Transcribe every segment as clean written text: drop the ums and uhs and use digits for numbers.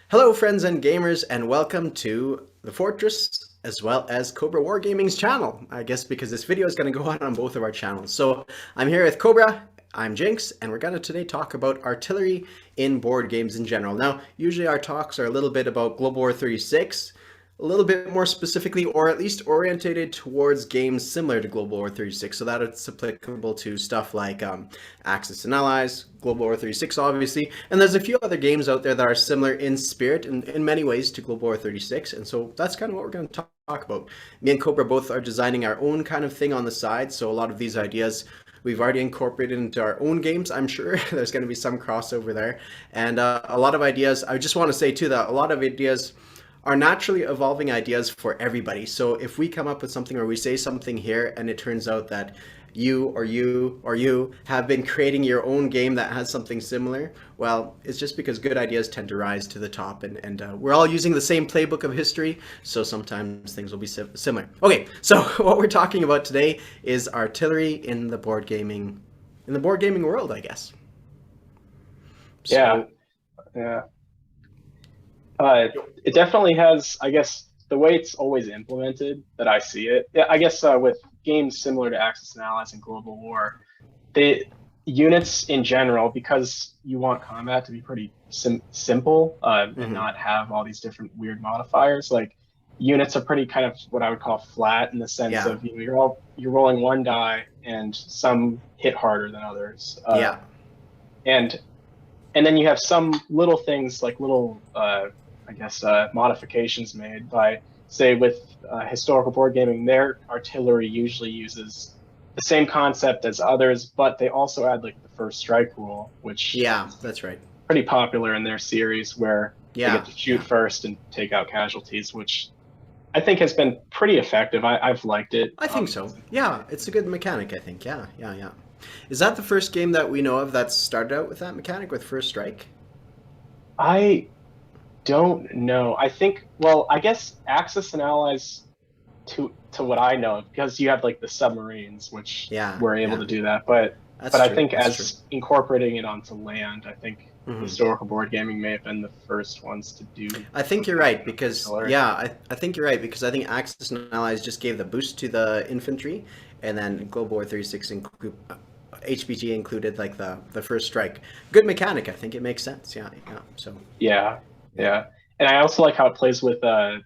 Hello, friends and gamers, and welcome to The Fortress as well as Cobra Wargaming's channel. I guess because this video is going to go on both of our channels. So I'm here with Cobra, I'm Jinx, and we're going to today talk about artillery in board games in general. Now, usually our talks are a little bit about Global War 36, a little bit more specifically, or at least orientated towards games similar to Global War 36, so that it's applicable to stuff like Axis and Allies, Global War 36, obviously, and there's a few other games out there that are similar in spirit and in many ways to Global War 36, and so that's kind of what we're going to talk about. Me and Cobra both are designing our own kind of thing on the side, so a lot of these ideas we've already incorporated into our own games. I'm sure there's going to be some crossover there, and a lot of ideas. I just want to say too that a lot of ideas are naturally evolving ideas for everybody. So if we come up with something or we say something here and it turns out that you have been creating your own game that has something similar, well, it's just because good ideas tend to rise to the top, and we're all using the same playbook of history, so sometimes things will be similar. Okay, so what we're talking about today is artillery in the board gaming world, I guess. Yeah, So yeah. It definitely has, I guess, the way it's always implemented that I see it. Yeah, I guess with games similar to Axis and Allies and Global War, the units in general, because you want combat to be pretty simple and mhm. not have all these different weird modifiers, like units are pretty kind of what I would call flat in the sense Yeah, of you're rolling one die and some hit harder than others, yeah. and and then you have some little things like little I guess modifications made by, say, with historical board gaming. Their artillery usually uses the same concept as others, but they also add like the first strike rule, which Yeah, is that's right. pretty popular in their series, where they get Yeah, to shoot yeah. first and take out casualties, which I think has been pretty effective. I've liked it. I think so. Yeah, it's a good mechanic, I think. Yeah, yeah, yeah. Is that the first game that we know of that started out with that mechanic with First Strike? I don't know. I think, well, I guess Axis and Allies, to what I know, because you have like the submarines, which Yeah, were able yeah. to do that. But That's I true. think That's true. as incorporating it onto land, I think Hmm. historical board gaming may have been the first ones to do I think you're something right kind of because similar. yeah, I think you're right because I think Axis and Allies just gave the boost to the infantry, and then Global War 36 HBG included like the first strike. Good mechanic. I think it makes sense. Yeah, yeah. So Yeah, yeah. yeah. And I also like how it plays with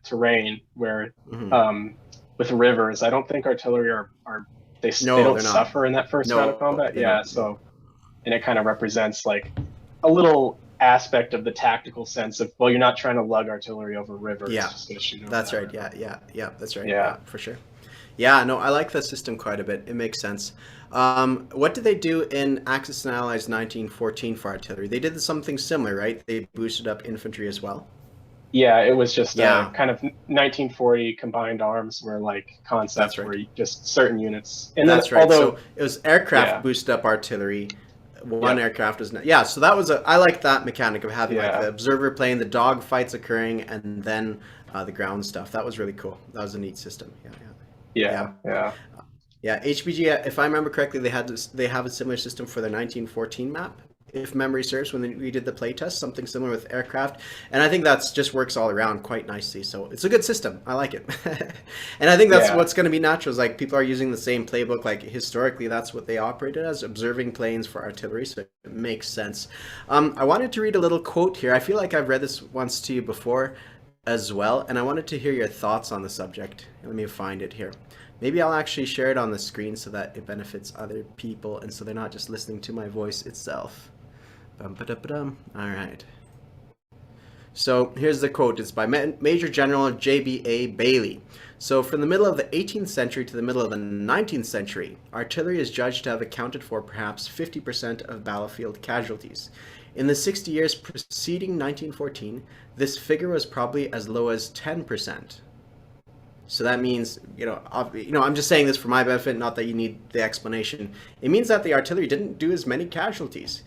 terrain, where Hmm. um, with rivers, I don't think artillery are they No, don't they're not. suffer in that first round of No, combat. they Yeah, don't. No. so and it kind of represents like a little aspect of the tactical sense of, well, you're not trying to lug artillery over a river, it's Yeah, just going to shoot over that's that right. Yeah, river. yeah, yeah. That's right. Yeah. Yeah, for sure. Yeah, no, I like the system quite a bit. It makes sense. What did they do in Axis and Allies 1914 for artillery? They did something similar, right? They boosted up infantry as well. Yeah, it was just a Yeah, kind of 1940 combined arms where like that's concept right. where you just certain units. And then That's right. So although it was aircraft yeah, boosted up artillery. One yep, aircraft is not, yeah. So that was a. I like that mechanic of having like yeah, the observer plane, the dog fights occurring, and then the ground stuff. That was really cool. That was a neat system. Yeah, yeah, yeah, yeah. yeah. Yeah, HBG, if I remember correctly, they have a similar system for the 1914 map, if memory serves, when we did the playtest, something similar with aircraft. And I think that's just works all around quite nicely. So it's a good system. I like it. And I think that's Yeah. what's going to be natural is like people are using the same playbook. Like historically, that's what they operated as, observing planes for artillery. So it makes sense. I wanted to read a little quote here. I feel like I've read this once to you before as well, and I wanted to hear your thoughts on the subject. Let me find it here. Maybe I'll actually share it on the screen so that it benefits other people and so they're not just listening to my voice itself. Bum, ba-da-ba-dum. All right. So here's the quote. It's by Major General J.B.A. Bailey. So from the middle of the 18th century to the middle of the 19th century, artillery is judged to have accounted for perhaps 50% of battlefield casualties. In the 60 years preceding 1914, this figure was probably as low as 10%. So that means, I'm just saying this for my benefit, not that you need the explanation. It means that the artillery didn't do as many casualties,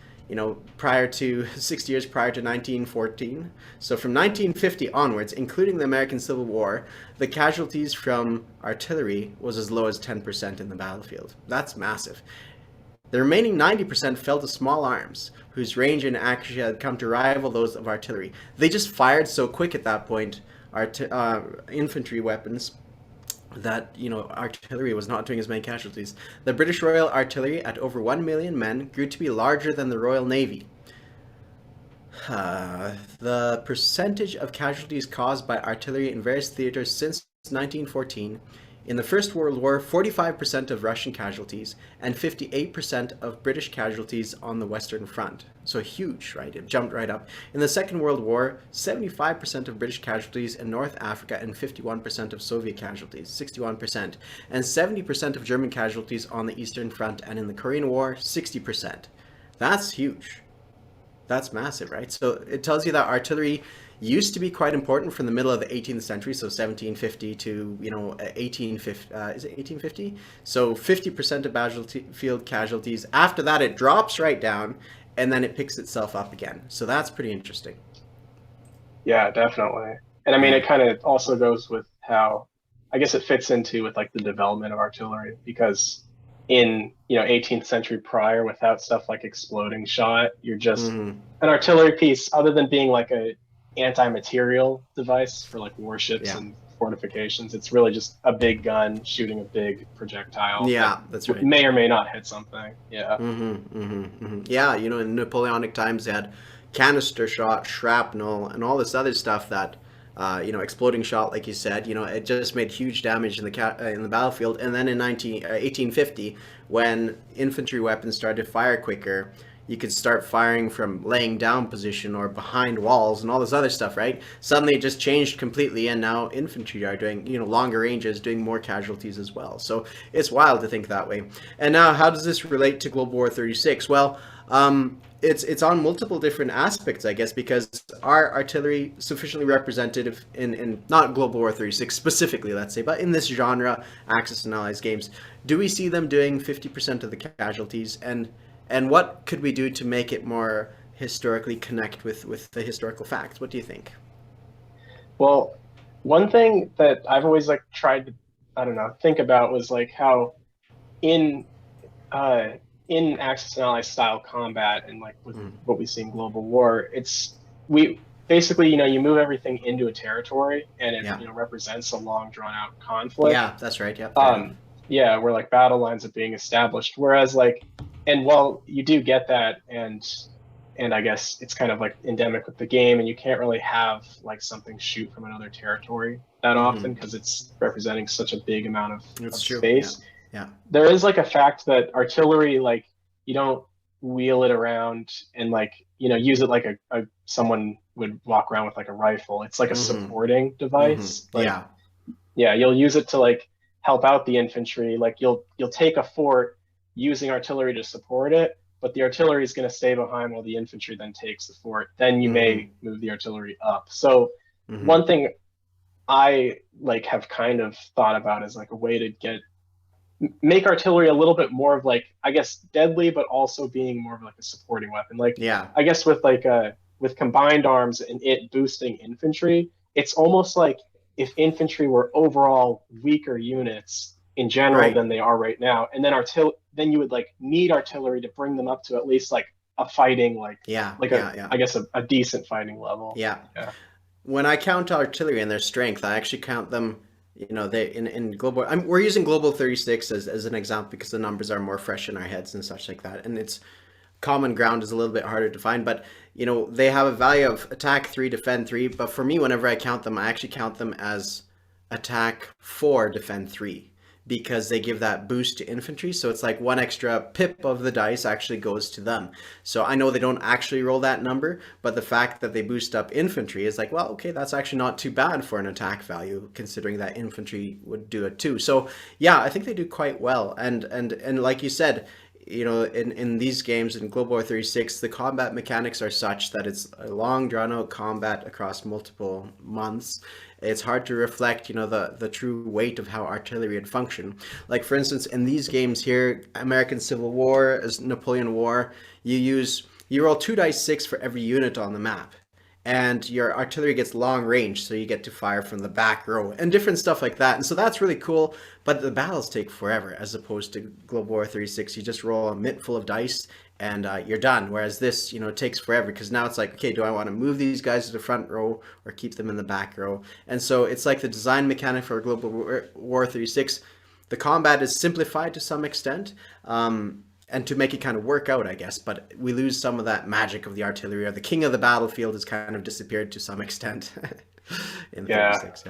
prior to 60 years prior to 1914. So from 1950 onwards, including the American Civil War, the casualties from artillery was as low as 10% in the battlefield. That's massive. The remaining 90% fell to small arms, whose range and accuracy had come to rival those of artillery. They just fired so quick at that point, infantry weapons, that artillery was not doing as many casualties. The British Royal Artillery, at over 1 million men, grew to be larger than the Royal Navy. The percentage of casualties caused by artillery in various theaters since 1914. In the First World War, 45% of Russian casualties and 58% of British casualties on the Western Front. So huge, right? It jumped right up. In the Second World War, 75% of British casualties in North Africa and 51% of Soviet casualties, 61%, and 70% of German casualties on the Eastern Front, and in the Korean War, 60%. That's huge. That's massive, right? So it tells you that artillery used to be quite important from the middle of the 18th century, so 1750 to 1850. Is it 1850? So 50% of battlefield casualties. After that, it drops right down, and then it picks itself up again. So that's pretty interesting. Yeah, definitely. And I mean, it kind of also goes with how, I guess it fits into with like the development of artillery, because in 18th century prior, without stuff like exploding shot, you're just an artillery piece, other than being like a anti-material device for like warships and fortifications. It's really just a big gun shooting a big projectile. Yeah, that's right. May or may not hit something. Yeah. Yeah, in Napoleonic times, they had canister shot, shrapnel, and all this other stuff that exploding shot, like you said, it just made huge damage in the battlefield. And then in 1850, when infantry weapons started to fire quicker, you could start firing from laying down position or behind walls and all this other stuff, right? Suddenly it just changed completely, and now infantry are doing, longer ranges, doing more casualties as well. So it's wild to think that way. And now, how does this relate to Global War 36? Well, it's on multiple different aspects, I guess, because are artillery sufficiently representative in not Global War 36 specifically, let's say, but in this genre, Axis and Allies games? Do we see them doing 50% of the casualties? And what could we do to make it more historically connect with the historical facts? What do you think? Well, one thing that I've always tried to, think about was like how in Axis and Allies style combat and like with what we see in Global War, we basically, you move everything into a territory, and it represents a long drawn out conflict. Yeah, that's right. Yeah. Where like battle lines are being established. Whereas and while you do get that, and I guess it's kind of like endemic with the game, and you can't really have like something shoot from another territory that often because it's representing such a big amount of space. Yeah. There is like a fact that artillery, like you don't wheel it around and use it like a someone would walk around with like a rifle. It's like a supporting device. You'll use it to like help out the infantry. Like you'll take a fort using artillery to support it, but the artillery is going to stay behind while the infantry then takes the fort. Then you may move the artillery up. So one thing I have kind of thought about is like a way to make artillery a little bit more of like, I guess, deadly, but also being more of like a supporting weapon. I guess with with combined arms and it boosting infantry, it's almost like if infantry were overall weaker units in general than they are right now, and then you would need artillery to bring them up to at least like a fighting I guess a decent fighting level. When I count artillery and their strength, I actually count them. They in global. We're using Global 36 as an example because the numbers are more fresh in our heads and such like that, and it's common ground is a little bit harder to find. But they have a value of attack 3, defend 3. But for me, whenever I count them, I actually count them as attack 4, defend 3. Because they give that boost to infantry. So it's like one extra pip of the dice actually goes to them. So I know they don't actually roll that number, but the fact that they boost up infantry is like, well, okay, that's actually not too bad for an attack value, considering that infantry would do it too. So yeah, I think they do quite well. And like you said, in these games, in Global War 36, the combat mechanics are such that it's a long drawn out combat across multiple months. It's hard to reflect, the true weight of how artillery would function. Like, for instance, in these games here, American Civil War, as Napoleon War, you roll 2 dice 6 for every unit on the map. and your artillery gets long range, so you get to fire from the back row and different stuff like that. And so that's really cool, but the battles take forever as opposed to Global War 36. You just roll a mitt full of dice and you're done. Whereas this, takes forever because now it's like, okay, do I want to move these guys to the front row or keep them in the back row? And so it's like the design mechanic for Global War 36. The combat is simplified to some extent. And to make it kind of work out, I guess, but we lose some of that magic of the artillery, or the king of the battlefield has kind of disappeared to some extent in 36.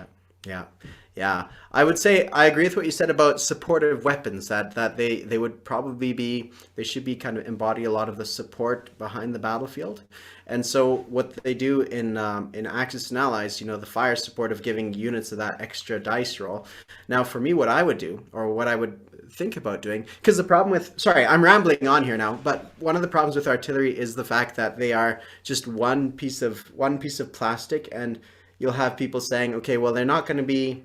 Yeah. I would say I agree with what you said about supportive weapons. That they would probably be, they should be kind of embody a lot of the support behind the battlefield. And so what they do in Axis and Allies, the fire support of giving units of that extra dice roll. Now, for me, what I would do, or what I would think about doing, because the problem with, sorry, I'm rambling on here now, but one of the problems with artillery is the fact that they are just one piece of plastic, and you'll have people saying, okay, well, they're not going to be,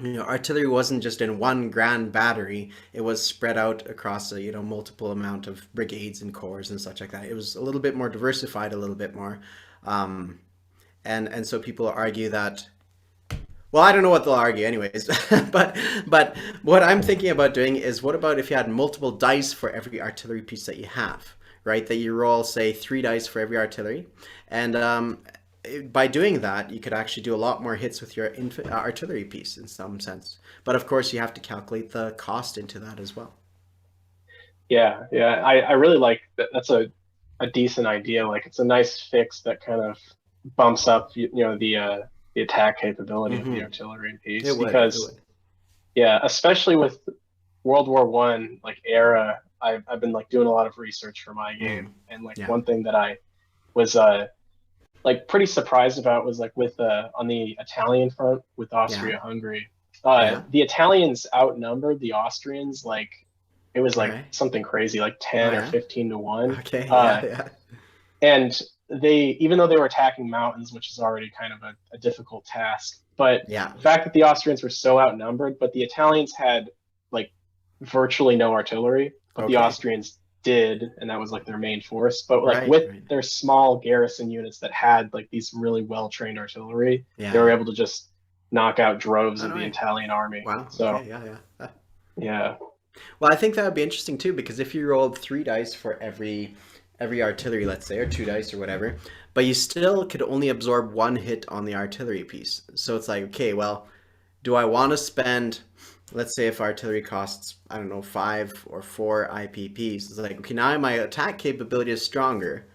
artillery wasn't just in one grand battery. It was spread out across a, multiple amount of brigades and corps and such like that. It was a little bit more diversified, a little bit more. And so people argue that, well, I don't know what they'll argue anyways, but what I'm thinking about doing is, what about if you had multiple dice for every artillery piece that you have, right? That you roll, say, 3 dice for every artillery. And by doing that, you could actually do a lot more hits with your artillery piece in some sense. But of course, you have to calculate the cost into that as well. Yeah. I really like that. That's a decent idea. Like, it's a nice fix that kind of bumps up, the attack capability of the artillery piece. It would. Yeah, especially with World War One era, I've been doing a lot of research for my game, and one thing that I was pretty surprised about was with on the Italian front with Austria-Hungary. The Italians outnumbered the Austrians it was something crazy, 10 or 15 to 1. Okay. And they, even though they were attacking mountains, which is already kind of a difficult task, but the fact that the Austrians were so outnumbered, but the Italians had virtually no artillery, but the Austrians did, and that was their main force. But their small garrison units that had these really well-trained artillery, they were able to just knock out droves of the Italian army. Wow. So yeah. Well, I think that would be interesting too, because if you rolled 3 dice for every artillery, let's say, or 2 dice or whatever, but you still could only absorb 1 hit on the artillery piece. So it's okay, well, do I want to spend, let's say if artillery costs, I don't know, 5 or 4 IPPs, it's okay, now my attack capability is stronger,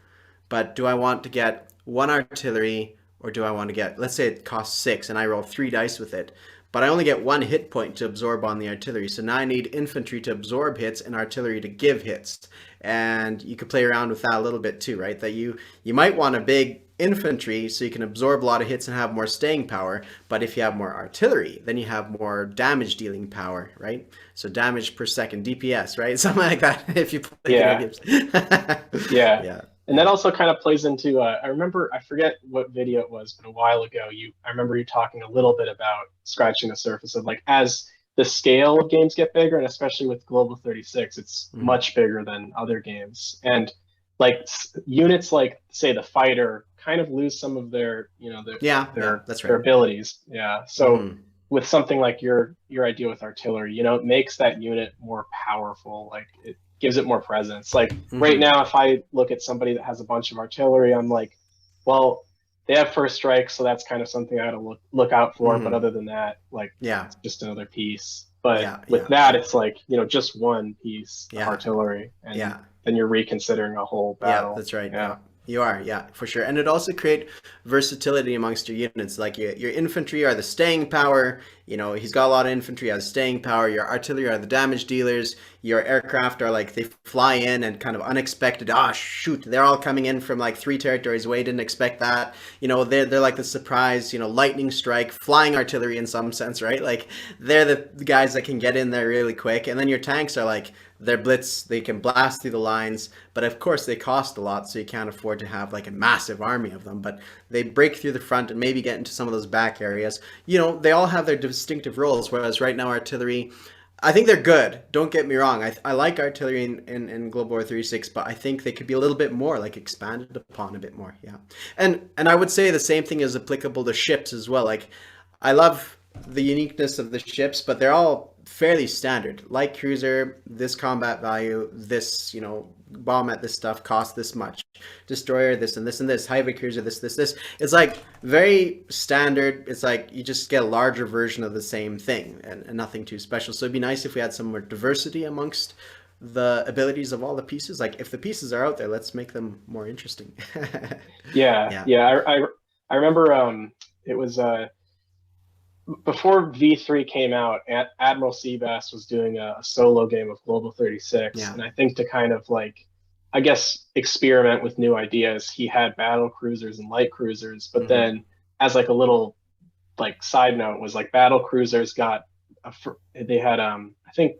but do I want to get 1 artillery, or do I want to get, let's say it costs 6 and I roll 3 dice with it, but I only get 1 hit point to absorb on the artillery. So now I need infantry to absorb hits and artillery to give hits. And you could play around with that a little bit too, right? That you might want a big infantry so you can absorb a lot of hits and have more staying power. But if you have more artillery, then you have more damage dealing power, right? So damage per second, DPS, right? Something like that if you play video games. Yeah. And that also kind of plays into, I forget what video it was, but a while ago, I remember you talking a little bit about scratching the surface of as the scale of games get bigger, and especially with Global 36, it's much bigger than other games. And units say the fighter kind of lose some of their, their abilities. Yeah. So with something like your idea with artillery, it makes that unit more powerful. It gives it more presence. Right now, if I look at somebody that has a bunch of artillery, I'm well, they have first strike, so that's kind of something I gotta look out for. But other than that, it's just another piece. But with that, it's just 1 piece of artillery, and then you're reconsidering a whole battle. Yeah, that's right. Yeah. You are, for sure. And it also create versatility amongst your units. Your infantry are the staying power. He's got a lot of infantry, has staying power. Your artillery are the damage dealers. Your aircraft are they fly in and kind of unexpected. Ah, shoot, they're all coming in from 3 territories away. Didn't expect that. They're like the surprise, lightning strike, flying artillery in some sense, right? They're the guys that can get in there really quick. And then your tanks are they're blitz, they can blast through the lines, but of course they cost a lot, so you can't afford to have a massive army of them, but they break through the front and maybe get into some of those back areas. They all have their distinctive roles, whereas right now artillery, I think they're good. Don't get me wrong. I like artillery in Global War 36, but I think they could be a little bit more like expanded upon a bit more. Yeah, and I would say the same thing is applicable to ships as well. Like, I love the uniqueness of the ships, but they're all fairly standard. Light cruiser, this combat value, this bomb at this stuff costs this much. Destroyer, this and this and this. Heavy cruiser, this. It's like very standard. It's like you just get a larger version of the same thing and nothing too special. So it'd be nice if we had some more diversity amongst the abilities of all the pieces. Like, if the pieces are out there, let's make them more interesting. Yeah, Yeah. yeah. I remember it was before V3 came out, Admiral Seabass was doing a solo game of Global 36, Yeah. and I think to kind of like, I guess, experiment with new ideas, he had battle cruisers and light cruisers, but Hmm. then as like a little like side note was like battle cruisers got they had I think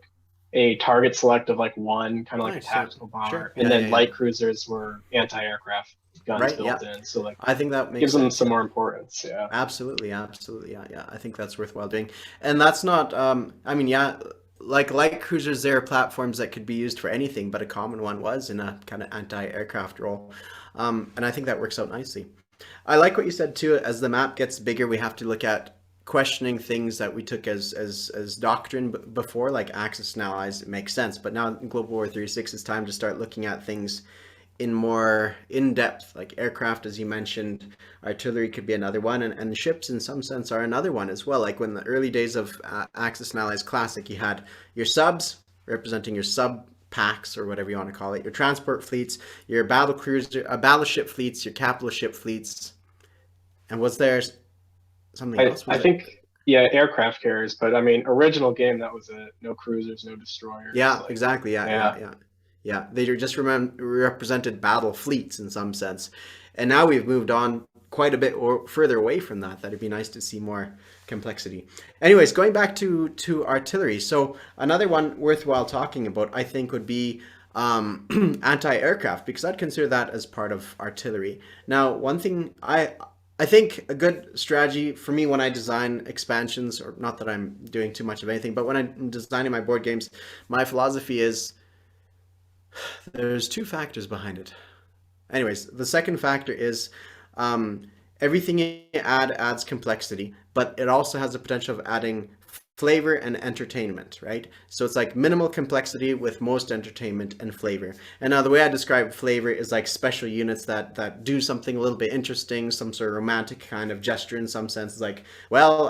a target select of like one, kind of like a Nice. Yeah. tactical Sure. bomber, and Yeah. Yeah. then Yeah. light cruisers were anti-aircraft guns Right. built Yeah. in, so like I think that makes gives them sense. some Yeah. more importance. Yeah. Absolutely, absolutely, yeah, yeah. I think that's worthwhile doing, and that's not. I mean, yeah, like light cruisers, there are platforms that could be used for anything, but a common one was in a kind of anti-aircraft role, and I think that works out nicely. I like what you said too. As the map gets bigger, we have to look at questioning things that we took as doctrine before, like Axis and Allies. It makes sense, but now in Global War 36, it's time to start looking at things in more in depth, like aircraft, as you mentioned. Artillery could be another one, and ships, in some sense, are another one as well. Like when the early days of Axis and Allies Classic, you had your subs representing your sub packs or whatever you want to call it, your transport fleets, your battle cruiser, battleship fleets, your capital ship fleets, and was there something else? I Was it? think, yeah, aircraft carriers, but I mean, original game that was a no cruisers, no destroyers. Yeah, Like, exactly. Yeah, yeah, yeah, yeah. Yeah, they just represented battle fleets in some sense. And now we've moved on quite a bit further away from that. That'd be nice to see more complexity. Anyways, going back to artillery. So another one worthwhile talking about, I think, would be anti-aircraft, because I'd consider that as part of artillery. Now, one thing I think a good strategy for me when I design expansions, or not that I'm doing too much of anything, but when I'm designing my board games, my philosophy is there's two factors behind it. Anyways, the second factor is um, everything you add adds complexity, but it also has the potential of adding flavor and entertainment, right? So it's like minimal complexity with most entertainment and flavor. And now the way I describe flavor is like special units that do something a little bit interesting, some sort of romantic kind of gesture in some sense. Like, well,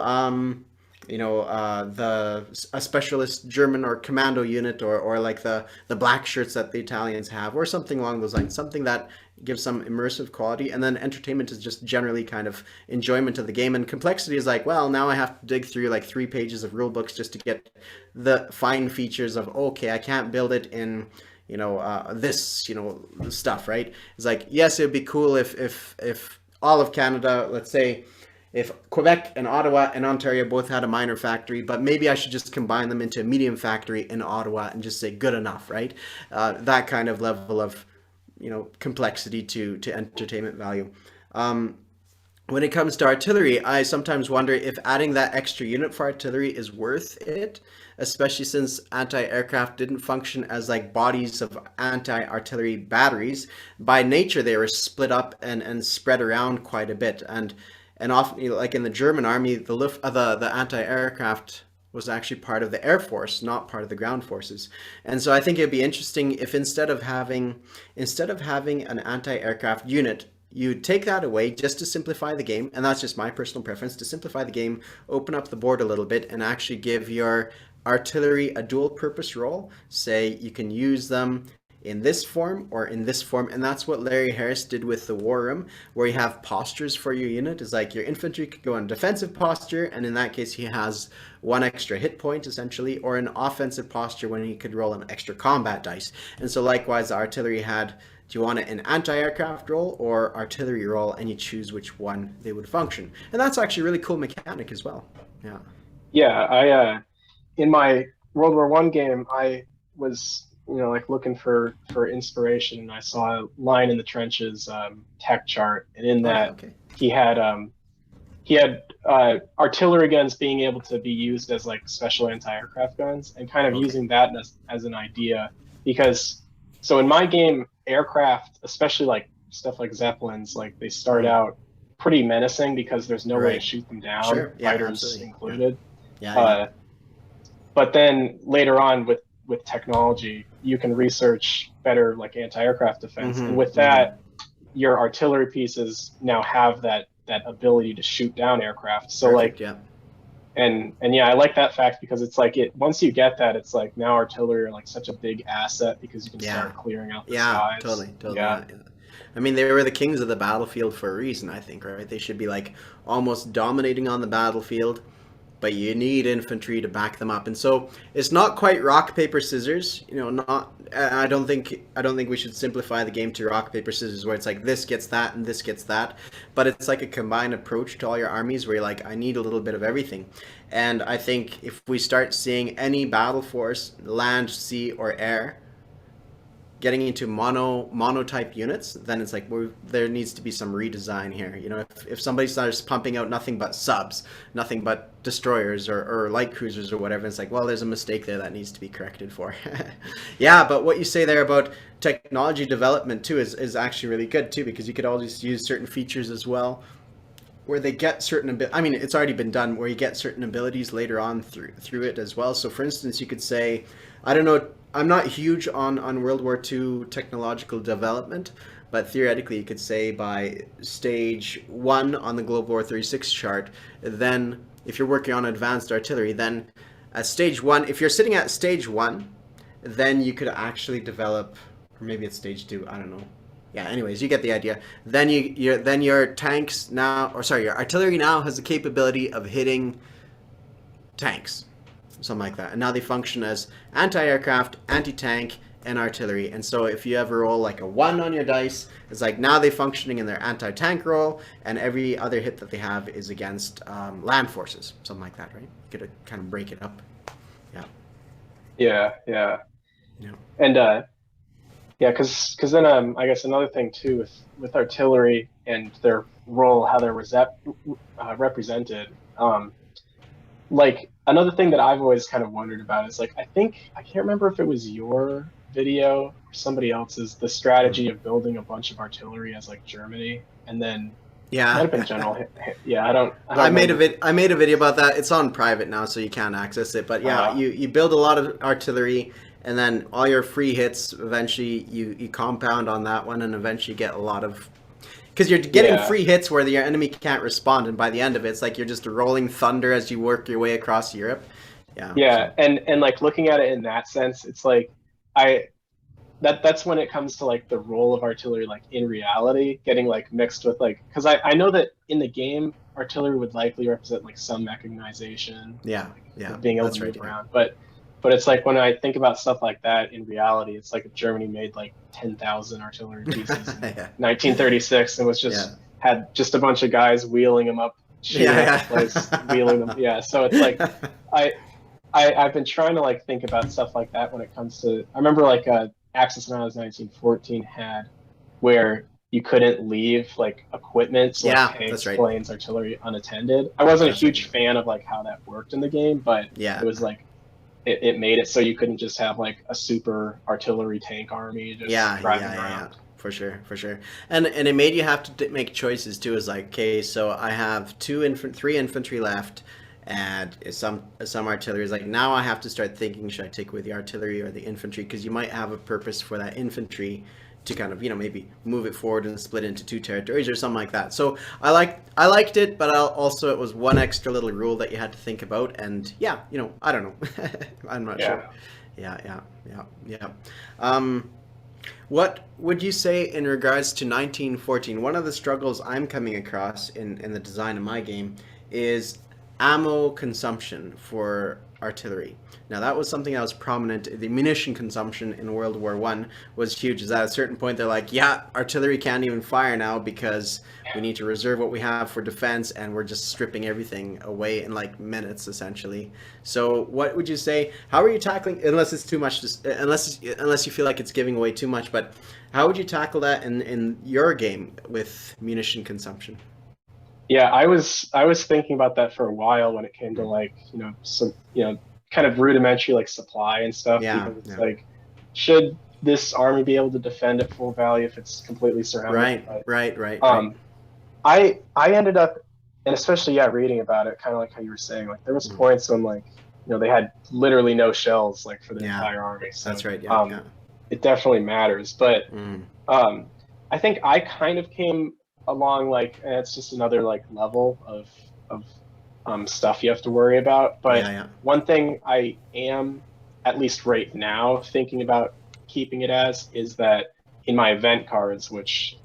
the a specialist German or commando unit, or like the black shirts that the Italians have, or something along those lines. Something that gives some immersive quality, and then entertainment is just generally kind of enjoyment of the game. And complexity is like, well, now I have to dig through like 3 pages of rule books just to get the fine features of, okay, I can't build it in this stuff, right? It's like, yes, it would be cool if all of Canada, let's say, if Quebec and Ottawa and Ontario both had a minor factory, but maybe I should just combine them into a medium factory in Ottawa and just say good enough, right? That kind of level of complexity to entertainment value. When it comes to artillery, I sometimes wonder if adding that extra unit for artillery is worth it, especially since anti-aircraft didn't function as like bodies of anti-artillery batteries. By nature, they were split up and spread around quite a bit, and often, like in the German army, the anti-aircraft was actually part of the air force, not part of the ground forces. And so I think it'd be interesting if instead of having an anti-aircraft unit, you take that away just to simplify the game, and that's just my personal preference, to simplify the game, open up the board a little bit, and actually give your artillery a dual purpose role. Say you can use them in this form or in this form, and that's what Larry Harris did with the War Room, where you have postures for your unit. Is like your infantry could go on defensive posture, and in that case he has one extra hit point essentially, or an offensive posture when he could roll an extra combat dice. And so likewise, the artillery had, do you want it in anti-aircraft role or artillery role, and you choose which one they would function. And that's actually a really cool mechanic as well. Yeah. yeah. I in my World War One game, I was like looking for inspiration, and I saw a line in the trenches tech chart, and in Oh yeah, that okay. he had he had artillery guns being able to be used as like special anti-aircraft guns, and kind of Okay. using that as an idea. Because so in my game, aircraft, especially like stuff like zeppelins, like they start Mhm. out pretty menacing because there's no way to Right. shoot them down, Sure. Yeah, fighters absolutely. Yeah. included. Yeah, yeah. Uh, but then later on with technology, you can research better like anti-aircraft defense, and with Mm-hmm. that, your artillery pieces now have that ability to shoot down aircraft. So Perfect. like, Yeah. and yeah, I like that fact because it's like it once you get that, it's like now artillery are like such a big asset because you can Yeah. start clearing out the Yeah, skies. totally, totally. Yeah, Yeah, yeah. I mean, they were the kings of the battlefield for a reason, I think, right? They should be like almost dominating on the battlefield, but you need infantry to back them up. And so it's not quite rock paper scissors, you know, not I don't think we should simplify the game to rock paper scissors where it's like this gets that and this gets that, but it's like a combined approach to all your armies where you're like I need a little bit of everything. And I think if we start seeing any battle force, land, sea or air, getting into monotype units, then it's like there needs to be some redesign here. You know, if somebody starts pumping out nothing but subs, nothing but destroyers or light cruisers or whatever, it's like, well, there's a mistake there that needs to be corrected for. Yeah, but what you say there about technology development too is actually really good too, because you could always use certain features as well where they get certain I mean, it's already been done where you get certain abilities later on through it as well. So for instance, you could say, I don't know, I'm not huge on World War II technological development, but theoretically you could say by stage 1 on the Global War 36 chart, then if you're working on advanced artillery, then at stage 1, if you're sitting at stage 1, then you could actually develop, or maybe it's stage 2, I don't know. Yeah, anyways, you get the idea. Then your tanks now, or sorry, your artillery now has the capability of hitting tanks, something like that. And now they function as anti-aircraft, anti-tank, and artillery. And so if you ever roll like a 1 on your dice, it's like now they're functioning in their anti-tank roll, and every other hit that they have is against land forces, something like that, right? You could kind of break it up. Yeah. yeah. Yeah. And yeah, because then I guess another thing too with artillery and their role, how they're represented. Like another thing that I've always kind of wondered about is like I can't remember if it was your video or somebody else's, the Mm. strategy of building a bunch of artillery as like Germany, and then might Yeah. have been General. Yeah, I don't I made a remember. vid. I made a video about that. It's on private now, so you can't access it. But yeah, Uh, you build a lot of artillery, and then all your free hits. Eventually, you compound on that one, and eventually get a lot of because you're getting yeah, free hits where your enemy can't respond, and by the end of it, it's like you're just rolling thunder as you work your way across Europe. Yeah. yeah, So and like looking at it in that sense, it's like I that's when it comes to like the role of artillery like in reality getting like mixed with like because I know that in the game artillery would likely represent like some mechanization and yeah, yeah, like being able to that's right. move Yeah. around, but it's like when I think about stuff like that in reality, it's like if Germany made like 10,000 artillery pieces in Yeah. 1936 and was Yeah. just had just a bunch of guys wheeling them up, shooting up the place, wheeling them. Yeah. Yeah, so it's like I I've been trying to like think about stuff like that when it comes to. I remember like Axis when I was 1914 had where you couldn't leave like equipment, so like Yeah, that's tanks, right. planes, artillery unattended. I wasn't a That's right. huge fan of like how that worked in the game, but Yeah. it was like it made it so you couldn't just have like a super artillery tank army just Yeah, yeah, driving yeah, yeah. around. For sure, for sure. And it made you have to make choices too. Is like, okay, so I have three infantry left, and some artillery is like now I have to start thinking, should I take away the artillery or the infantry? Because you might have a purpose for that infantry to kind of maybe move it forward and split into two territories or something like that. So I liked it, but also it was one extra little rule that you had to think about. And yeah, I don't know, I'm not sure. Yeah. Yeah, yeah, yeah, yeah. Um, what would you say in regards to 1914? One of the struggles I'm coming across in the design of my game is ammo consumption for artillery. Now that was something that was prominent. The munition consumption in World War One was huge. Is at a certain point they're like, yeah, artillery can't even fire now because we need to reserve what we have for defense, and we're just stripping everything away in like minutes, essentially. So, what would you say? How are you tackling? Unless it's too much, unless you feel like it's giving away too much, but how would you tackle that in your game with munition consumption? Yeah, I was thinking about that for a while when it came to Mm. like, some, kind of rudimentary like supply and stuff Yeah, because it's yeah. like, should this army be able to defend at full value if it's completely surrounded? Right, But right, right, right. um, I ended up, and especially yeah, reading about it, kind of like how you were saying, like there was Mm. points when like, they had literally no shells like for the Yeah, entire army. So that's right. Yeah, yeah. it definitely matters. But Mm. um, I think I kind of came along like it's just another like level of stuff you have to worry about. But Yeah, yeah. one thing I am, at least right now, thinking about keeping it as is that in my event cards, which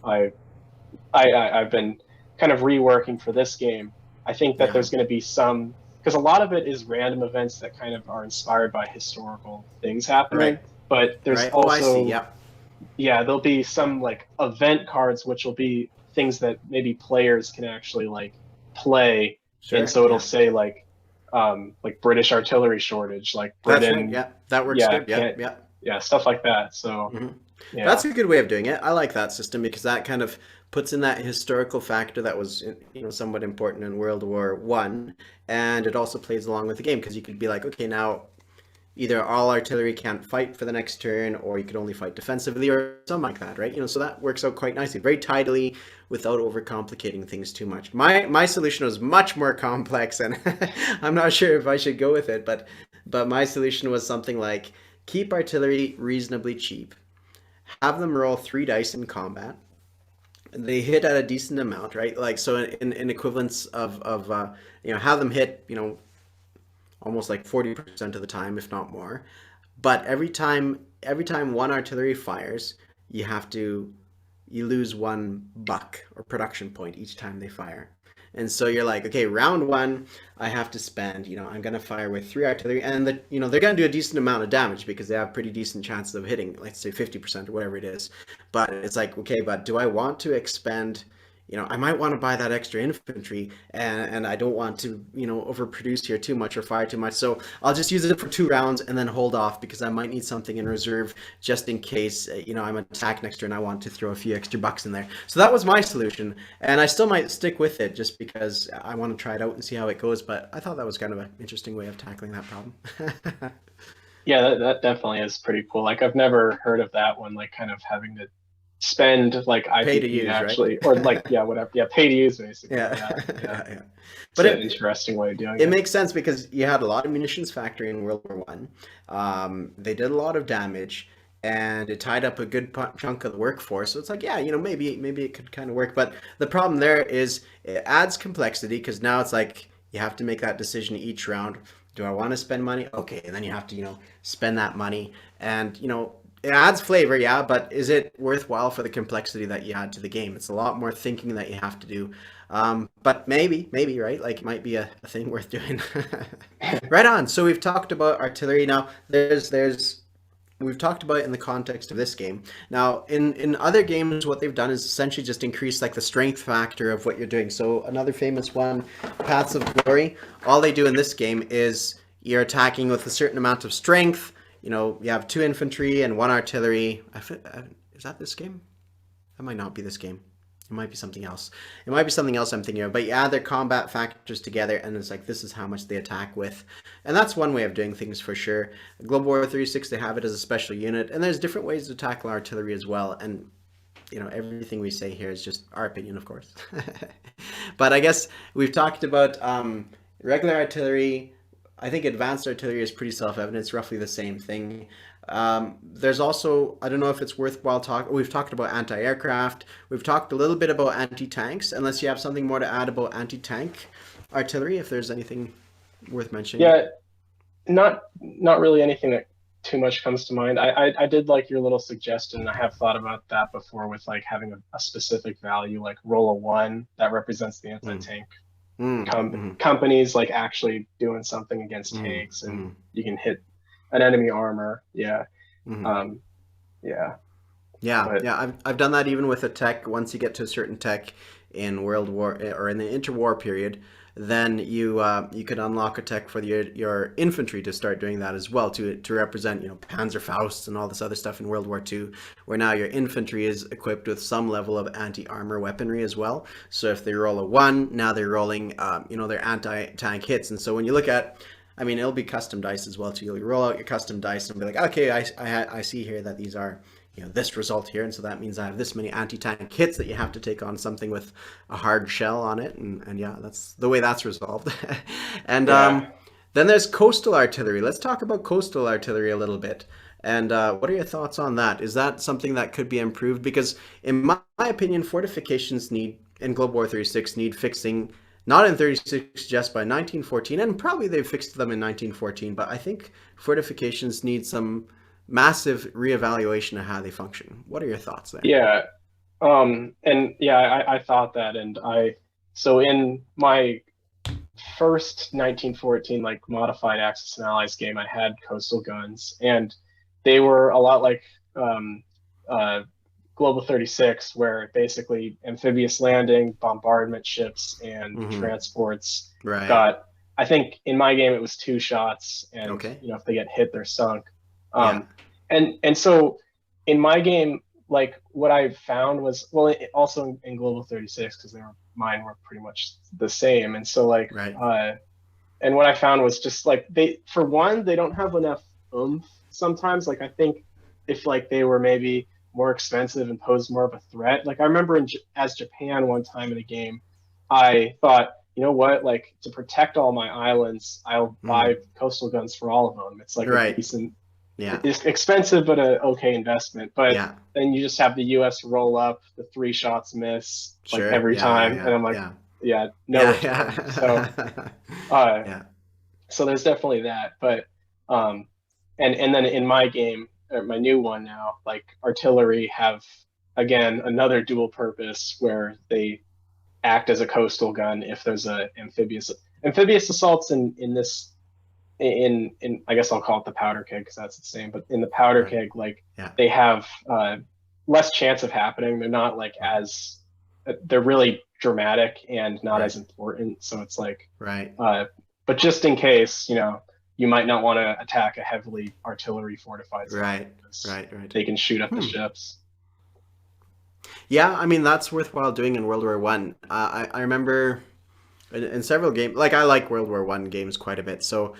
I've been kind of reworking for this game. I think that Yeah. there's going to be some, because a lot of it is random events that kind of are inspired by historical things happening, Right, but there's right. Oh, I see. also, Yeah. yeah, there'll be some like event cards which will be things that maybe players can actually like play, and Sure. so it'll Yeah. say like British artillery shortage, like That's right. Britain, Yeah. That works yeah, good. Yeah, can't, yeah. yeah, stuff like that. So Hmm. yeah, That's a good way of doing it. I like that system because that kind of puts in that historical factor that was, somewhat important in World War One, and it also plays along with the game because you could be like, okay, now either all artillery can't fight for the next turn, or you could only fight defensively, or something like that, right? So that works out quite nicely, very tidily, without overcomplicating things too much. My solution was much more complex, and I'm not sure if I should go with it, but my solution was something like keep artillery reasonably cheap, have them roll 3 dice in combat. They hit at a decent amount, right? Like so, in equivalence of have them hit, almost like 40% of the time, if not more. But every time one artillery fires, you have to you lose 1 buck or production point each time they fire. And so you're like, okay, round one, I have to spend, I'm gonna fire with 3 artillery, and they're gonna do a decent amount of damage because they have pretty decent chances of hitting, let's say 50% or whatever it is. But it's like, okay, but do I want to expend I might want to buy that extra infantry, and I don't want to, overproduce here too much or fire too much. So I'll just use it for 2 rounds and then hold off because I might need something in reserve just in case, I'm attacked next turn. I want to throw a few extra bucks in there. So that was my solution, and I still might stick with it just because I want to try it out and see how it goes. But I thought that was kind of an interesting way of tackling that problem. yeah, that definitely is pretty cool. Like I've never heard of that one, like kind of having to spend like Pay to IPP to use, right? actually, or like yeah, whatever, yeah, pay to use basically. Yeah, Yeah, yeah, yeah, yeah. it's But an it interesting way of doing it it. makes sense because you had a lot of munitions factory in World War One. They did a lot of damage, and it tied up a good chunk of the workforce. So it's like, yeah, maybe it could kind of work. But the problem there is it adds complexity because now it's like you have to make that decision each round. Do I want to spend money? Okay, and then you have to spend that money, and it adds flavor, yeah, but is it worthwhile for the complexity that you add to the game? It's a lot more thinking that you have to do. But maybe, right? Like, it might be a thing worth doing. Right on. So we've talked about artillery. Now, we've talked about it in the context of this game. Now, in other games, what they've done is essentially just increase like the strength factor of what you're doing. So another famous one, Paths of Glory. All they do in this game is you're attacking with a certain amount of strength. You have 2 infantry and 1 artillery. Is that this game? That might not be this game. It might be something else. It might be something else I'm thinking of. But you add their combat factors together, and it's like this is how much they attack with, and that's one way of doing things for sure. Global War 36, they have it as a special unit, and there's different ways to tackle artillery as well. And everything we say here is just our opinion, of course. But I guess we've talked about regular artillery. I think advanced artillery is pretty self-evident. It's roughly the same thing. There's also, I don't know if it's worthwhile talk. We've talked about anti-aircraft. We've talked a little bit about anti-tanks. Unless you have something more to add about anti-tank artillery, if there's anything worth mentioning. Yeah, not really anything that too much comes to mind. I did like your little suggestion. I have thought about that before with like having a specific value, like roll a one that represents the Mm, anti-tank mm, mm, companies like actually doing something against mm, tanks, and mm, you can hit an enemy armor. Yeah, mm. um, yeah, Yeah, but yeah, I've done that even with a tech. Once you get to a certain tech in World War or in the interwar period, then you could unlock a tech for your infantry to start doing that as well, to represent, Panzerfausts and all this other stuff in World War II, where now your infantry is equipped with some level of anti-armor weaponry as well. So if they roll a 1, now they're rolling their anti-tank hits. And so when you look at, I mean, it'll be custom dice as well too. You'll roll out your custom dice and be like, okay, I see here that these are, this result here, and so that means I have this many anti-tank hits that you have to take on something with a hard shell on it, and yeah, that's the way that's resolved. And then there's coastal artillery. Let's talk about coastal artillery a little bit. And what are your thoughts on that? Is that something that could be improved? Because in my opinion, fortifications in Global War 36 need fixing. Not in 36, just by 1914, and probably they fixed them in 1914, but I think fortifications need some massive reevaluation of how they function. What are your thoughts there? Yeah. And yeah, I thought that, and so in my first 1914 like modified Axis and Allies game, I had coastal guns, and they were a lot like Global 36, where basically amphibious landing, bombardment ships, and transports got. I think in my game it was 2 shots, and if they get hit, they're sunk. And so in my game, like what I found was, well, also in Global 36, because mine were pretty much the same, and so like and what I found was just like they don't have enough oomph sometimes. Like I think if like they were maybe more expensive and posed more of a threat. Like I remember as Japan one time in a game, I thought, you know what, like to protect all my islands, I'll buy coastal guns for all of them. It's like a decent, it's expensive but a okay investment. But then you just have the U.S. roll up, the 3 shots miss like every time, and I'm like, so there's definitely that. But and then in my game, my new one now, like artillery have again another dual purpose where they act as a coastal gun if there's a amphibious assaults in I guess I'll call it the powder keg because that's the same, but in the powder keg, like they have less chance of happening. They're not like they're really dramatic and not as important, so it's like but just in case, you might not want to attack a heavily artillery fortified zone. They can shoot up the ships. Yeah, I mean, that's worthwhile doing in World War One. I remember in several games, like I like World War One games quite a bit, so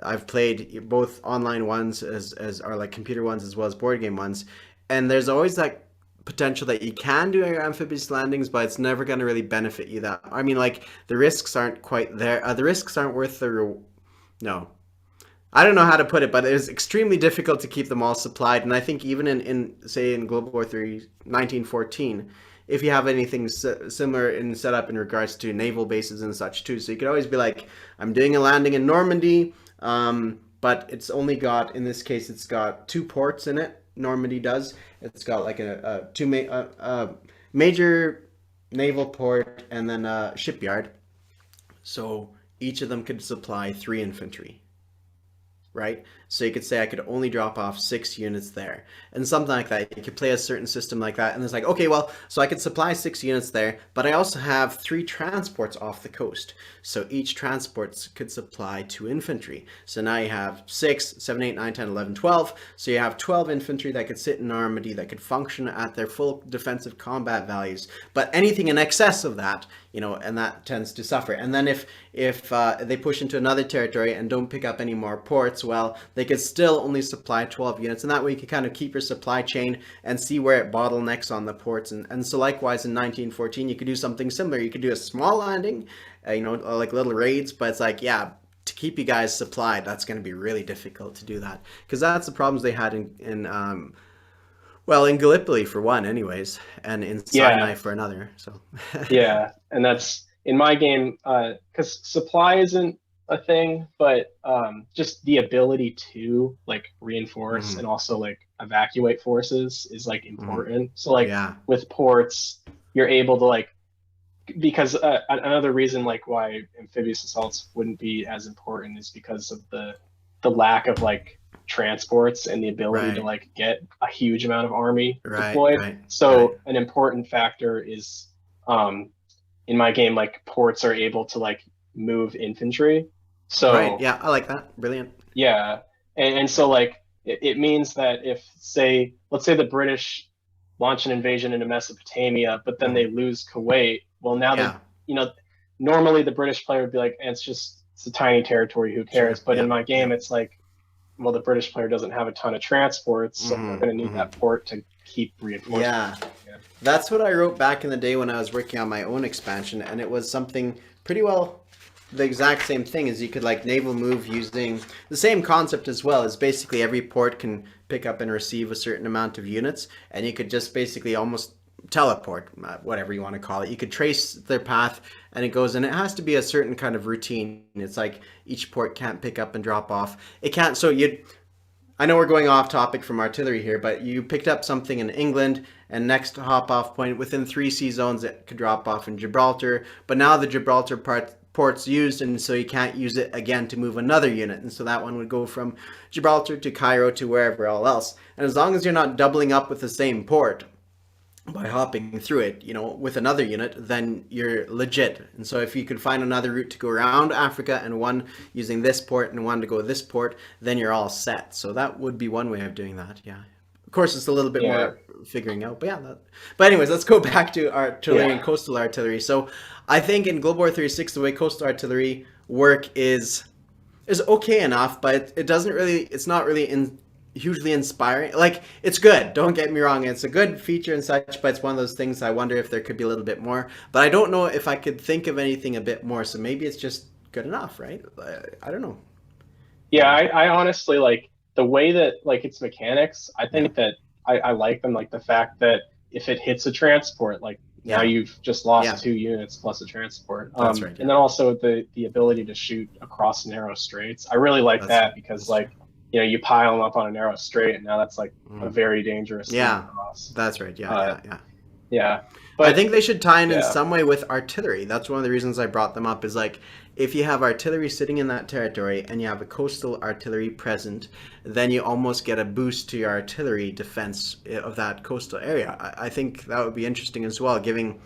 I've played both online ones as are like computer ones as well as board game ones, and there's always that potential that you can do your amphibious landings, but it's never going to really benefit you. That I mean, like the risks aren't quite there. The risks aren't worth the no. I don't know how to put it, but it was extremely difficult to keep them all supplied. And I think even in say in Global War 3, 1914, if you have anything similar in setup in regards to naval bases and such too, so you could always be like, I'm doing a landing in Normandy, but it's only got, in this case, it's got 2 ports in it. Normandy does. It's got like a major naval port and then a shipyard. So each of them could supply 3 infantry. Right? So you could say I could only drop off 6 units there and something like that. You could play a certain system like that. And it's like, okay, well, so I could supply 6 units there, but I also have 3 transports off the coast. So each transport could supply 2 infantry. So now you have 6, 7, 8, 9, 10, 11, 12. So you have 12 infantry that could sit in Normandy that could function at their full defensive combat values. But anything in excess of that, and that tends to suffer. And then if they push into another territory and don't pick up any more ports, well, they could still only supply 12 units. And that way you can kind of keep your supply chain and see where it bottlenecks on the ports. And so likewise in 1914, you could do something similar. You could do a small landing, like little raids, but it's like, to keep you guys supplied, that's going to be really difficult to do that. Because that's the problems they had in Gallipoli for one anyways, and in Sinai for another. So yeah, and that's in my game, because supply isn't a thing, but just the ability to like reinforce and also like evacuate forces is like important. So like with ports, you're able to like, because another reason like why amphibious assaults wouldn't be as important is because of the lack of like transports and the ability to like get a huge amount of army deployed. So an important factor is in my game, like ports are able to like move infantry. Right. So Yeah, I like that. Brilliant. yeah, and so like it means that if say let's say the British launch an invasion into Mesopotamia, but then they Mhm. lose Kuwait, well now they Yeah. you know normally the British player would be like, it's a tiny territory, who cares? Sure. But in Yeah. my Yeah. game, it's like, well, the British player doesn't have a ton of transports, so they're going to need that port to keep reinforcements. Yeah. That's what I wrote back in the day when I was working on my own expansion, and it was something pretty well the exact same thing as you could like naval move using the same concept as well as basically every port can pick up and receive a certain amount of units, and you could just basically almost teleport, whatever you want to call it. You could trace their path and it goes, and it has to be a certain kind of routine. It's like each port can't pick up and drop off. It can't, so you I know we're going off topic from artillery here, but you picked up something in England, and next hop off point within 3 sea zones it could drop off in Gibraltar. But now the Gibraltar port's used, and so you can't use it again to move another unit. And so that one would go from Gibraltar to Cairo to wherever else. And as long as you're not doubling up with the same port, by hopping through it, with another unit, then you're legit. And so if you could find another route to go around Africa and one using this port and one to go this port, then you're all set. So that would be one way of doing that. Yeah. Of course, it's a little bit Yeah, more figuring out, but yeah. But anyways, let's go back to artillery and yeah, coastal artillery. So I think in Global War 36, the way coastal artillery work is okay enough, but it doesn't really. It's not really hugely inspiring. Like, it's good, don't get me wrong, it's a good feature and such, but it's one of those things I wonder if there could be a little bit more. But I don't know if I could think of anything a bit more, so maybe it's just good enough, right? I don't know. yeah. I honestly like the way that like its mechanics. I Yeah. think that I like them, like the fact that if it hits a transport, like now Yeah. you've just lost Yeah. 2 units plus a transport. That's right. And Yeah. then also the ability to shoot across narrow straits. I really like That's that because that's true. like you pile them up on a narrow strait, and now that's like a Mhm. very dangerous thing to Yeah. cross. That's right. Yeah. Uh, Yeah. Yeah. yeah, I but think they should tie in yeah, some way with artillery. That's one of the reasons I brought them up is like if you have artillery sitting in that territory and you have a coastal artillery present, then you almost get a boost to your artillery defense of that coastal area. I think that would be interesting as well, giving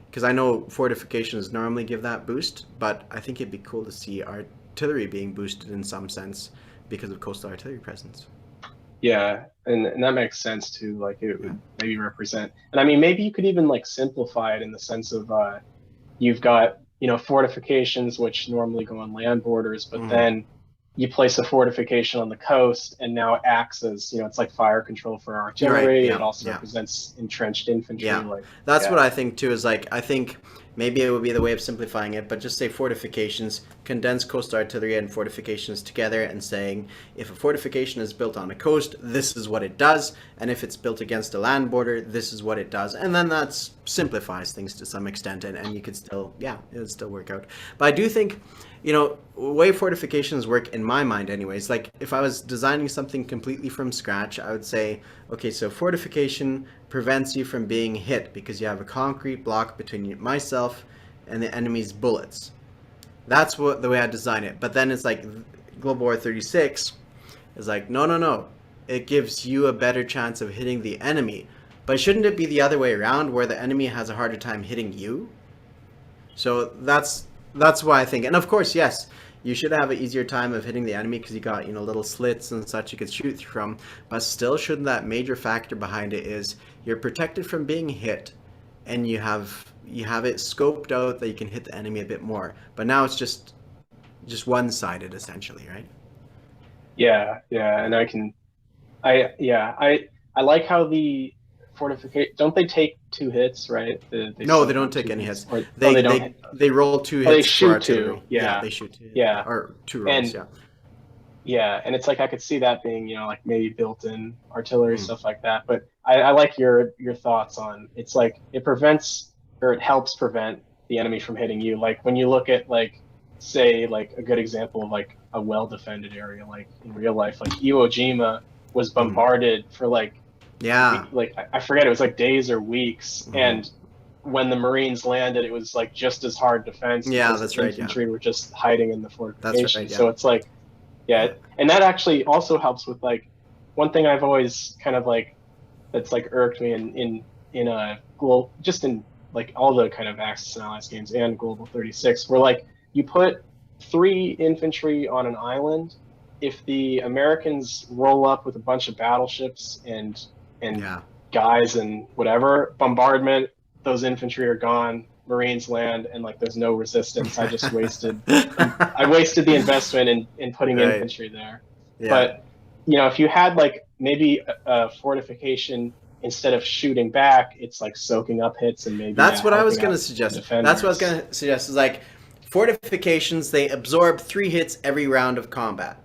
because I know fortifications normally give that boost, but I think it'd be cool to see artillery being boosted in some sense because of coastal artillery presence. yeah, and that makes sense too. Like it Yeah. would maybe represent, and I mean maybe you could even like simplify it in the sense of you've got fortifications which normally go on land borders, but Mhm. then you place a fortification on the coast, and now it acts as it's like fire control for You're right. artillery. It Yeah. also Yeah. represents entrenched infantry. Yeah, Like that's what yeah, I think too. Is like I think maybe it would be the way of simplifying it, but just say fortifications, condense coastal artillery and fortifications together, and saying if a fortification is built on a coast, this is what it does, and if it's built against a land border, this is what it does, and then that simplifies things to some extent, and you could still it would still work out. But I do think way fortifications work in my mind anyways, like if I was designing something completely from scratch, I would say, okay, so fortification prevents you from being hit because you have a concrete block between myself and the enemy's bullets. That's what the way I design it. But then it's like Global War 36 is like, no, no, no, it gives you a better chance of hitting the enemy. But shouldn't it be the other way around where the enemy has a harder time hitting you? So that's why I think, and of course, yes, you should have an easier time of hitting the enemy because you got little slits and such you could shoot from. But still, shouldn't that major factor behind it is you're protected from being hit, and you have it scoped out that you can hit the enemy a bit more. But now it's just one sided essentially, right? yeah, and I like how the fortification, don't they take 2 hits, right? They No, still they don't count take two any hits, hits. or oh, They they don't they hit. they roll two Oh, they hits for shoot artillery. two. Yeah, Yeah, they shoot two, yeah, or two rolls. and Yeah. yeah, and it's like I could see that being like maybe built-in artillery Mm. stuff like that. But I like your thoughts on, it's like it prevents, or it helps prevent the enemy from hitting you. Like when you look at like say like a good example of like a well-defended area, like in real life, like Iwo Jima was Mm. bombarded for like Yeah. like I forget, it was like days or weeks, Hmm. and when the Marines landed, it was like just as hard defense Yeah, because the that's right. Yeah, infantry were just hiding in the that's right. fortifications. Yeah. So it's like yeah, Yeah. and that actually also helps with like one thing I've always kind of like that's like irked me in a global, just in like all the kind of Axis and Allies games and Global 36, where like you put 3 infantry on an island. If the Americans roll up with a bunch of battleships and Yeah. guys and whatever bombardment, those infantry are gone. Marines land, and like there's no resistance. I wasted the investment in putting Right. infantry there. Yeah. But if you had like maybe a fortification, instead of shooting back, it's like soaking up hits and maybe That's what I was helping going to out the suggest. That's what I was defenders. going to suggest is like fortifications, they absorb 3 hits every round of combat.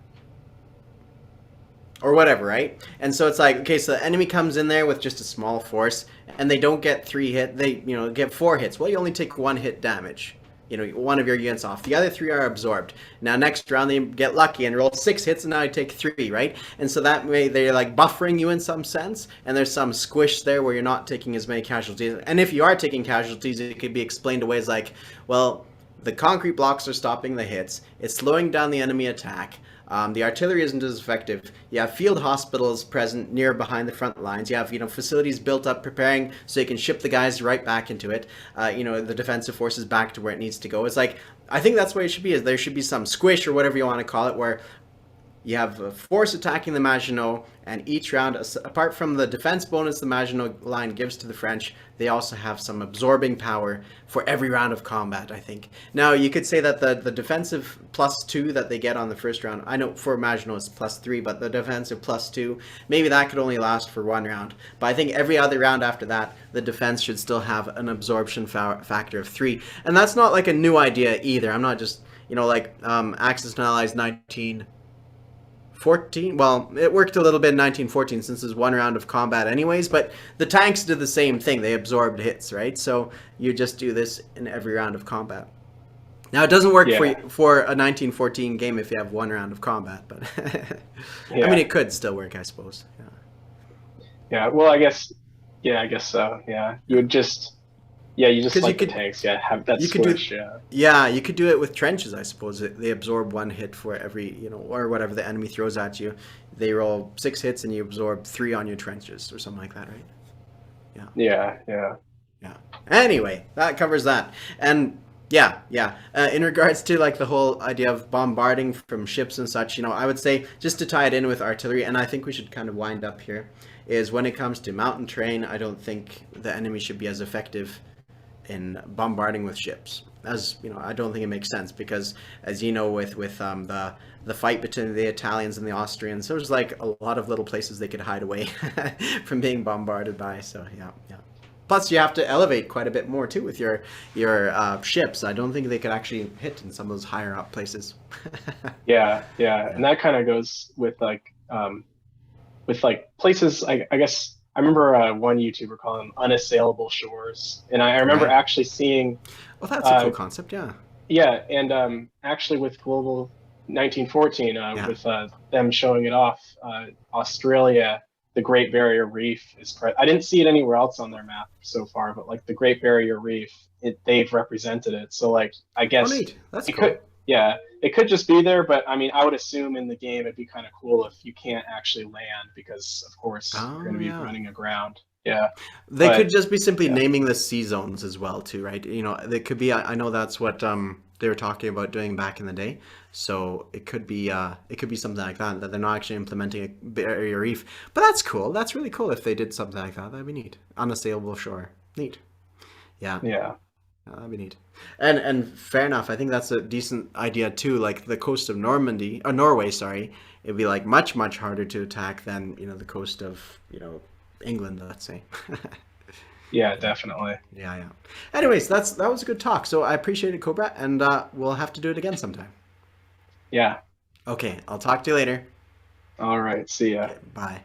Or whatever, right? And so it's like, okay, so the enemy comes in there with just a small force, and they don't get 3 hit. They, get 4 hits. Well, you only take 1 hit damage. One of your units off. The other 3 are absorbed. Now, next round, they get lucky and roll 6 hits, and now you take 3, right? And so that way, they're like buffering you in some sense, and there's some squish there where you're not taking as many casualties. And if you are taking casualties, it could be explained away as like, well, the concrete blocks are stopping the hits. It's slowing down the enemy attack. The artillery isn't as effective. You have field hospitals present near behind the front lines. You have facilities built up preparing so you can ship the guys right back into it. The defensive forces back to where it needs to go. It's like I think that's what it should be. Is there should be some squish or whatever you want to call it, where you have a force attacking the Maginot, and each round, apart from the defense bonus the Maginot line gives to the French, they also have some absorbing power for every round of combat, I think. Now, you could say that the defensive +2 that they get on the first round, I know for Maginot it's +3, but the defensive +2, maybe that could only last for 1 round. But I think every other round after that, the defense should still have an absorption factor of 3. And that's not like a new idea either. I'm not just, Axis and Allies 1914. Well, it worked a little bit in 1914 since it was 1 round of combat anyways, but the tanks did the same thing. They absorbed hits, right? So you just do this in every round of combat. Now, it doesn't work for a 1914 game if you have 1 round of combat, but I mean, it could still work, I suppose. Yeah, well, I guess so. Yeah, you would just the tanks. Yeah, have that squish. Yeah, you could do it with trenches, I suppose. They absorb 1 hit for every, or whatever the enemy throws at you. They roll 6 hits and you absorb 3 on your trenches or something like that, right? Yeah. Anyway, that covers that. And yeah. In regards to like the whole idea of bombarding from ships and such, I would say just to tie it in with artillery, and I think we should kind of wind up here, is when it comes to mountain terrain, I don't think the enemy should be as effective in bombarding with ships. As I don't think it makes sense because, as you know, with the fight between the Italians and the Austrians, there's like a lot of little places they could hide away from being bombarded by. So yeah. Plus, you have to elevate quite a bit more too with your ships. I don't think they could actually hit in some of those higher up places. Yeah, and that kind of goes with places. I guess I remember one YouTuber calling them unassailable shores, and I remember actually seeing. Well, that's a cool concept, yeah. Yeah, and actually with Global 1914, with them showing it off, Australia, the Great Barrier Reef is. I didn't see it anywhere else on their map so far, but like the Great Barrier Reef, they've represented it. So like, I guess that's it cool. could. Yeah, it could just be there, but I mean, I would assume in the game it'd be kind of cool if you can't actually land because, of course, you're going to be running aground. Yeah, they could just be simply naming the sea zones as well, too, right? They could be. I know that's what they were talking about doing back in the day. So it could be something like that they're not actually implementing a barrier reef. But that's cool. That's really cool if they did something like that. That'd be neat. Unassailable shore. Neat. Yeah. That'd be neat. And fair enough. I think that's a decent idea too. Like the coast of Norway, sorry, it'd be like much harder to attack than the coast of England, let's say. Yeah, definitely. Yeah. Anyways, that was a good talk. So I appreciate it, Cobra, and we'll have to do it again sometime. Yeah. Okay, I'll talk to you later. All right. See ya. Okay, bye.